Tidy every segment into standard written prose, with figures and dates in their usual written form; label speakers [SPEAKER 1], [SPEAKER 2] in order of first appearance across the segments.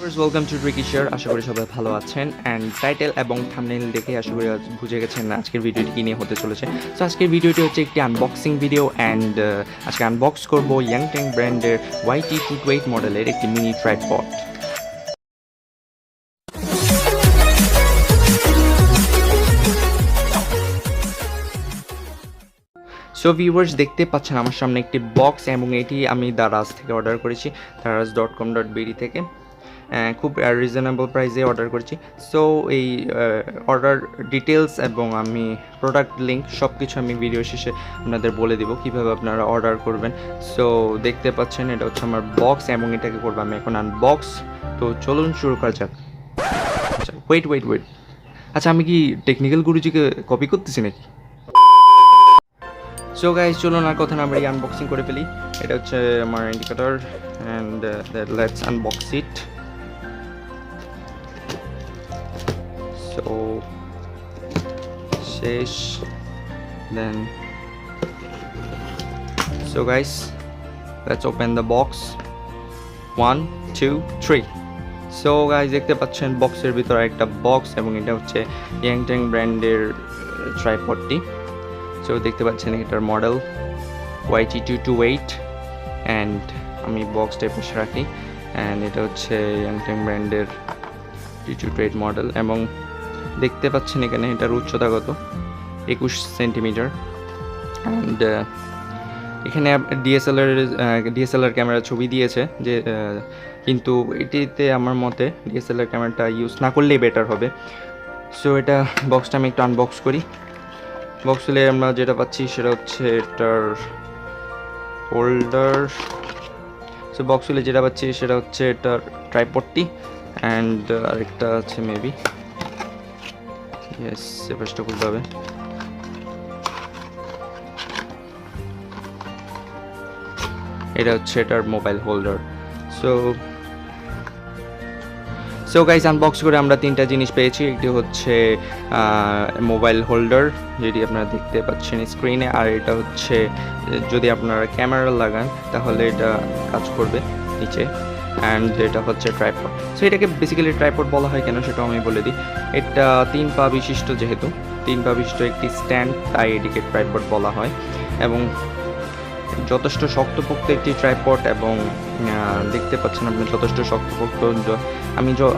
[SPEAKER 1] Welcome to tricky share. আশা করি সবাই ভালো আছেন অ্যান্ড টাইটেল এবং থাম্বনেইল দেখে আশা করি বুঝে গেছেন আজকের ভিডিওটি কী নিয়ে হতে চলেছে। সো আজকের ভিডিওটি হচ্ছে একটি আনবক্সিং ভিডিও অ্যান্ড আজকে আনবক্স করব ইয়াংট্যাং ব্র্যান্ডের YT-228 মডেলের একটি মিনি ট্রাইপড। সো ভিউয়ার্স, দেখতে পাচ্ছেন আমার সামনে একটি বক্স এবং এটি আমি দারাজ থেকে অর্ডার করেছি, daraz.com.bd থেকে। খুব রিজনেবল প্রাইসে অর্ডার করেছি। সো এই অর্ডার ডিটেলস এবং আমি প্রোডাক্ট লিঙ্ক সব কিছু আমি ভিডিও শেষে আপনাদের বলে দিব কীভাবে আপনারা অর্ডার করবেন। সো দেখতে পাচ্ছেন এটা হচ্ছে আমার বক্স এবং এটাকে করবো আমি এখন আনবক্স। তো চলুন শুরু করা যাক। আচ্ছা ওয়েট, আচ্ছা আমি কি টেকনিক্যাল গুরুজিকে কপি করতেছি নাকি? সো গাইস, চলুন আর কথা না আমরা আনবক্সিং করে ফেলি। এটা হচ্ছে আমার indicator and let's unbox it. So শেষ then so guys, let's open the box. 1 2 3। So guys, দেখতে পাচ্ছেন বক্সের ভিতরে একটা বক্স এবং এটা হচ্ছে ইয়াংট্যাং ব্র্যান্ডের ট্রাইপডটি। সো দেখতে পাচ্ছেন এটার মডেল YT-228 অ্যান্ড আমি বক্সটা পাশে রাখি অ্যান্ড এটা হচ্ছে ইয়াংট্যাং ব্র্যান্ডের T228 মডেল এবং দেখতে পাচ্ছেন এখানে এটার উচ্চতা কত 21 সেন্টিমিটার অ্যান্ড এখানে ডিএসএলআর ক্যামেরা ছবি দিয়েছে যে কিন্তু এটিতে আমার মতে ডিএসএলআর ক্যামেরাটা ইউজ না করলেই বেটার হবে। সো এটা বক্সটা আমি একটু আনবক্স করি। বক্স হলে আমরা যেটা পাচ্ছি সেটা হচ্ছে এটার হোল্ডার। সো বক্স হলে যেটা পাচ্ছি সেটা হচ্ছে এটার ট্রাইপডটি অ্যান্ড আরেকটা আছে মেবি, ইয়েস সেপারেটটা খুলতে হবে। এটা হচ্ছে এটার mobile holder. So guys, unbox করে আমরা তিনটা জিনিস পেয়েছি। একটি হচ্ছে মোবাইল হোল্ডার যেটি আপনারা দেখতে পাচ্ছেন স্ক্রিনে, আর এটা হচ্ছে যদি আপনারা ক্যামেরা লাগান তাহলে এটা কাজ করবে নিচে, অ্যান্ড এটা হচ্ছে ট্রাইপড। সো এটাকে বেসিক্যালি ট্রাইপড বলা হয় কেন সেটাও আমি বলে দিই। এটা 3 পা বিশিষ্ট, যেহেতু 3 পা বিশিষ্ট একটি স্ট্যান্ড, তাই এটিকে ট্রাইপড বলা হয় এবং যথেষ্ট শক্তপোক্ত একটি ট্রাইপড এবং দেখতে পাচ্ছেন আপনি যথেষ্ট শক্তপোক্ত।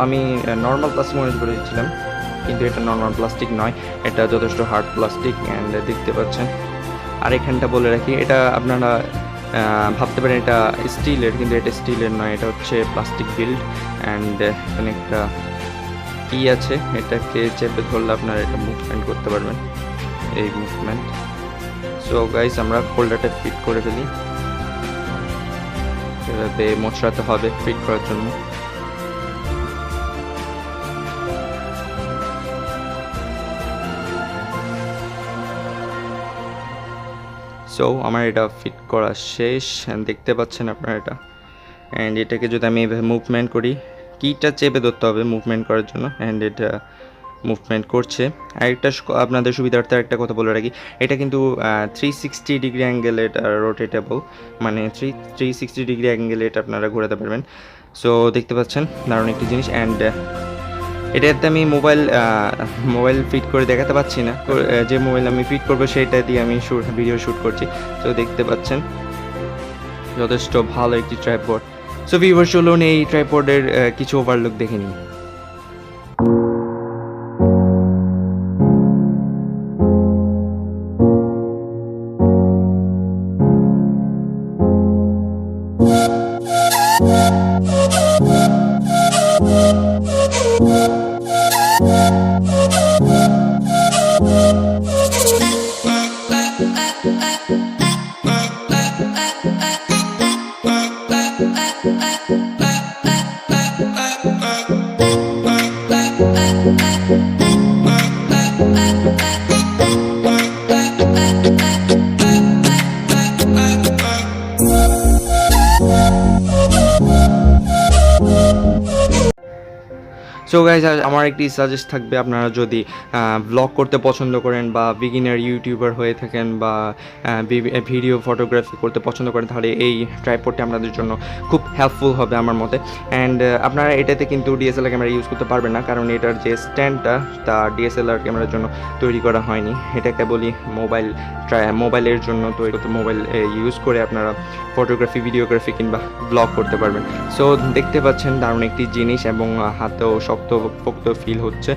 [SPEAKER 1] আমি নর্মাল প্লাস্টিক মনে করেছিলাম কিন্তু এটা নর্মাল প্লাস্টিক নয়, এটা যথেষ্ট হার্ড প্লাস্টিক অ্যান্ড দেখতে পাচ্ছেন। আর এখানটা বলে রাখি, এটা আপনারা ভাবতে পারেন এটা স্টিলের, কিন্তু এটা স্টিলের নয়, এটা হচ্ছে প্লাস্টিক বিল্ড অ্যান্ড এখানে একটা কি আছে, এটাকে চেপে ধরলে আপনারা এটা মুভমেন্ট করতে পারবেন, এই মুভমেন্ট। সো গাইস, আমরা হোল্ডারটা ফিট করে ফেলি। এভাবে মোচড়াতে হবে ফিট করার জন্য। সো আমার এটা ফিট করা শেষ অ্যান্ড দেখতে পাচ্ছেন আপনারা এটা। অ্যান্ড এটাকে যদি আমি এভাবে মুভমেন্ট করি, কিটা চেপে ধরতে হবে মুভমেন্ট করার জন্য, অ্যান্ড এটা মুভমেন্ট করছে। আরেকটা আপনাদের সুবিধার্থে একটা কথা বলে রাখি, এটা কিন্তু 360 ডিগ্রি অ্যাঙ্গেলে এটা রোটেটেবল, মানে 360 ডিগ্রি অ্যাঙ্গেলে এটা আপনারা ঘোরাতে পারবেন। সো দেখতে পাচ্ছেন দারুণ একটি জিনিস। অ্যান্ড এটাতে আমি মোবাইল ফিট করে দেখাতে পাচ্ছি না, যে মোবাইল আমি ফিট করবো সেটা দিয়ে আমি ভিডিও শ্যুট করছি। সো দেখতে পাচ্ছেন যথেষ্ট ভালো একটি ট্রাইপড। সো ভিউয়ার্স, চলুন এই ট্রাইপডের কিছু ওভারলুক দেখে নিই। সো গাইজ আমার একটি সাজেস্ট থাকবে, আপনারা যদি ব্লগ করতে পছন্দ করেন বা বিগিনার ইউটিউবার হয়ে থাকেন বা ভিডিও ফটোগ্রাফি করতে পছন্দ করেন, তাহলে এই ট্রাইপডটি আপনাদের জন্য খুব হেল্পফুল হবে আমার মতে। অ্যান্ড আপনারা এটাতে কিন্তু ডিএসএলআর ক্যামেরা ইউজ করতে পারবেন না, কারণ এটার যে স্ট্যান্ডটা তা ডিএসএলআর ক্যামেরার জন্য তৈরি করা হয়নি। এটা কেবলই মোবাইলের জন্য তৈরি করতে, মোবাইল ইউজ করে আপনারা ফটোগ্রাফি, ভিডিওগ্রাফি কিংবা ব্লগ করতে পারবেন। সো দেখতে পাচ্ছেন দারুণ একটি জিনিস এবং হাতেও শক্তপোক্ত ফিল হচ্ছে।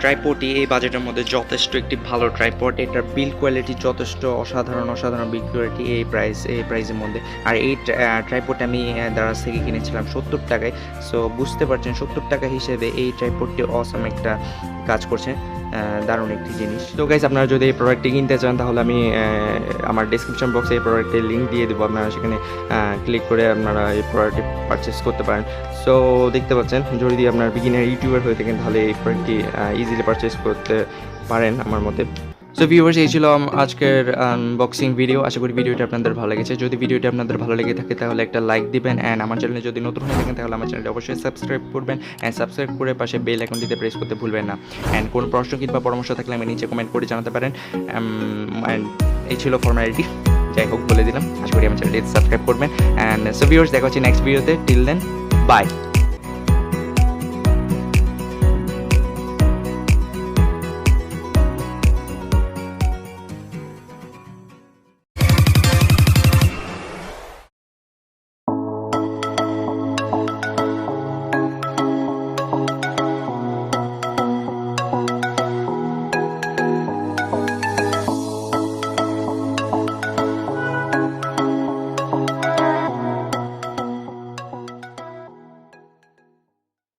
[SPEAKER 1] ট্রাইপডটি এই বাজেটের মধ্যে যথেষ্ট একটি ভালো ট্রাইপড। এটার বিল্ড কোয়ালিটি যথেষ্ট অসাধারণ বিল্ড কোয়ালিটি এই প্রাইসের মধ্যে। আর এই ট্রাইপড আমি দারাজ থেকে কিনেছিলাম 70 টাকায়। সো বুঝতে পারছেন 70 টাকা হিসেবে এই ট্রাইপডটি অসাম একটা কাজ করছে, দারুণ একটি জিনিস। তো গাইজ আপনারা যদি এই প্রোডাক্টটি কিনতে চান, তাহলে আমি আমার ডিসক্রিপশন বক্সে এই প্রোডাক্টের লিঙ্ক দিয়ে দেবো, আপনারা সেখানে ক্লিক করে আপনারা এই প্রোডাক্টটি পারচেস করতে পারেন। সো দেখতে পাচ্ছেন, যদি আপনার বিগিনার ইউটিউবার হয়ে থাকেন তাহলে এই প্রোডাক্টটি ইজিলি পারচেস করতে পারেন আমার মতে। সো ভিউয়ার্স, এই ছিল আজকের আনবক্সিং ভিডিও। আশা করি ভিডিওটি আপনাদের ভালো লেগেছে। যদি ভিডিওটি আপনাদের ভালো লেগে থাকে তাহলে একটা লাইক দিবেন, অ্যান্ড আমার চ্যানেলে যদি নতুন হয়ে থাকেন তাহলে আমার চ্যানেলটি অবশ্যই সাবস্ক্রাইব করবেন, অ্যান্ড সাবস্ক্রাইব করে পাশে বেল আইকনটিতে প্রেস করতে ভুলবেন না। অ্যান্ড কোনো প্রশ্ন কিংবা পরামর্শ থাকলে আমি নিচে কমেন্ট করে জানাতে পারেন। অ্যান্ড এই ছিল ফর্মালিটি, যাই হোক বলে দিলাম। আশা করি আমার চ্যানেলটি সাবস্ক্রাইব করবেন। অ্যান্ড সো ভিউয়ার্স, দেখা হচ্ছে নেক্সট ভিডিওতে। Till then, by.